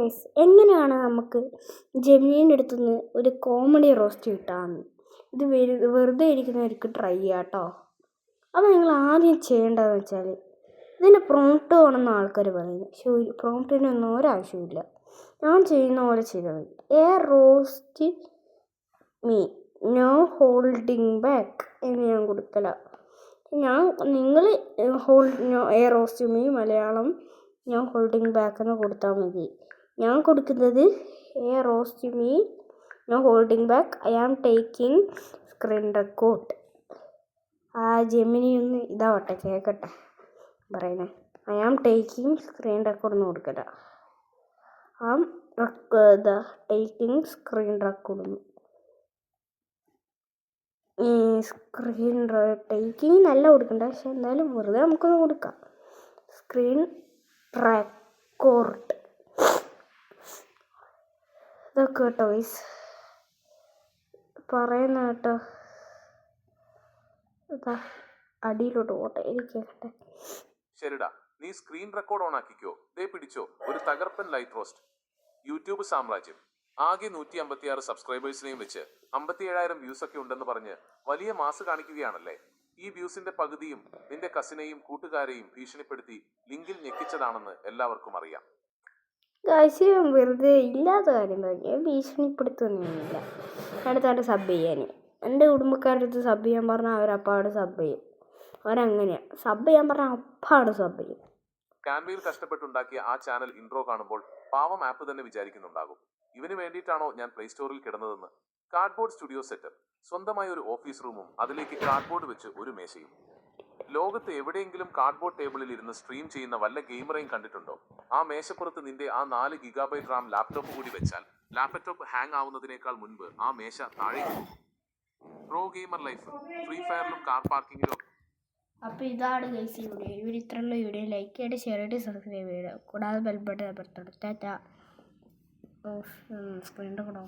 Guys, എങ്ങനെയാണ് നമുക്ക് ജെമിനീൻ്റെ അടുത്തുനിന്ന് ഒരു കോമഡി റോസ്റ്റ് കിട്ടാമെന്ന് ഇത് വെറുതെ ഇരിക്കുന്നവർക്ക് ട്രൈ ചെയ്യാം കേട്ടോ. അപ്പോൾ നിങ്ങൾ ആദ്യം ചെയ്യേണ്ടതെന്ന് വെച്ചാൽ ഇതിൻ്റെ പ്രോംപ്റ്റ് വേണമെന്ന് ആൾക്കാർ പറയുന്നു. പക്ഷേ പ്രോംപ്റ്റിനൊന്നും ഒരാവശ്യമില്ല. ഞാൻ ചെയ്യുന്ന പോലെ ചെയ്താൽ മതി. Roast me no holding back എന്ന് ഞാൻ കൊടുക്കല. നിങ്ങൾ റോസ്റ്റ് മീ മലയാളം ഞാൻ ഹോൾഡിങ് ബാക്ക് എന്ന് കൊടുത്താൽ മതി. ഞാൻ കൊടുക്കുന്നത് roast me no holding back I am taking screen record. ആ ജെമിനി ഒന്ന് ഇതാവട്ടെ, കേൾക്കട്ടെ പറയുന്നത്. I am taking screen record എന്ന് കൊടുക്കല. Taking screen record. Screen taking നല്ല കൊടുക്കണ്ട, പക്ഷെ എന്തായാലും വെറുതെ നമുക്കൊന്ന് കൊടുക്കാം. സ്ക്രീൻ റെക്കോർഡ് ഇതൊക്കെ കേട്ടോ ഗൈസ് പറയുന്ന കേട്ടോ. അടിയിലോട്ട് പോട്ടെ, എനിക്ക് കേട്ടെ. ശരിടാ, നീ സ്ക്രീൻ റെക്കോർഡ് ഓൺ ആക്കിക്കോ. ദേ പിടിച്ചോ, ഒരു തകർപ്പൻ ലൈറ്റ് റോസ്റ്റ്. യൂട്യൂബ് സാമ്രാജ്യം ആകെ 156 സബ്സ്ക്രൈബേഴ്സിനെയും വെച്ച് 57,000 വ്യൂസ് ഒക്കെ ഉണ്ടെന്ന് പറഞ്ഞ് വലിയ മാസ് കാണിക്കുകയാണല്ലേ. ഈ വ്യൂസിന്റെ പകുതിയും നിന്റെ കസിനെയും കൂട്ടുകാരെയും ഭീഷണിപ്പെടുത്തി ലിങ്കിൽ ഞെക്കിച്ചതാണെന്ന് എല്ലാവർക്കും അറിയാം. വെറുതെ ഇല്ലാത്ത കാര്യം പറഞ്ഞു, ഭീഷണിപ്പെടുത്തൊന്നുമില്ല. അടുത്താണ്ട് സബ് ചെയ്യാൻ എൻ്റെ കുടുംബക്കാരുടെ അടുത്ത് സബ് ചെയ്യാൻ പറഞ്ഞാൽ അവരപ്പാട് സബ് ചെയ്യും. അവരങ്ങനെയാണ് സബ് ചെയ്യാൻ പറഞ്ഞാൽ അപ്പാട് സബ് ചെയ്യും. കാൻവയിൽ കഷ്ടപ്പെട്ടുണ്ടാക്കിയ ആ ചാനൽ ഇൻട്രോ കാണുമ്പോൾ പാവം ആപ്പ് തന്നെ വിചാരിക്കുന്നുണ്ടാകും, ഇവന് വേണ്ടിയിട്ടാണോ ഞാൻ പ്ലേ സ്റ്റോറിൽ കിടന്നതെന്ന്. കാർഡ്ബോർഡ് സ്റ്റുഡിയോ സെറ്റപ്പ്, സ്വന്തമായ ഒരു ഓഫീസ് റൂമും അതിലേക്ക് കാർഡ്ബോർഡ് വെച്ച് ഒരു മേശയും. ലോകത്ത് എവിടെയെങ്കിലും കാർഡ്ബോർഡ് ടേബിളിൽ ഇരുന്ന് സ്ട്രീം ചെയ്യുന്ന വല്ല ഗെയിമറേയും കണ്ടിട്ടുണ്ടോ? ആ മേശപ്പുറത്ത് നിന്റെ ആ 4 GB റാം ലാപ്ടോപ്പ് കൂടി വെച്ചാൽ ലാപ്ടോപ്പ് ഹാങ് ആവുന്നതിനേക്കാൾ മുൻപ് ആ മേശ താഴേക്ക് പോകും. പ്രോ ഗെയിമർ ലൈഫ് ഫ്രീ ഫയറിലും കാർ പാർക്കിങ്ങിലും. അപ്പോൾ ഇതാണ് ഗൈസ് ഈ വീഡിയോ. ഇത്രയുള്ള വീഡിയോ ലൈക്ക് ചെയ്ത് ഷെയർ ചെയ്ത് സബ്സ്ക്രൈബ് ചെയ്യുക. കൂടാതെ ബെൽ ബട്ടൺ അമർത്തണം. Screen record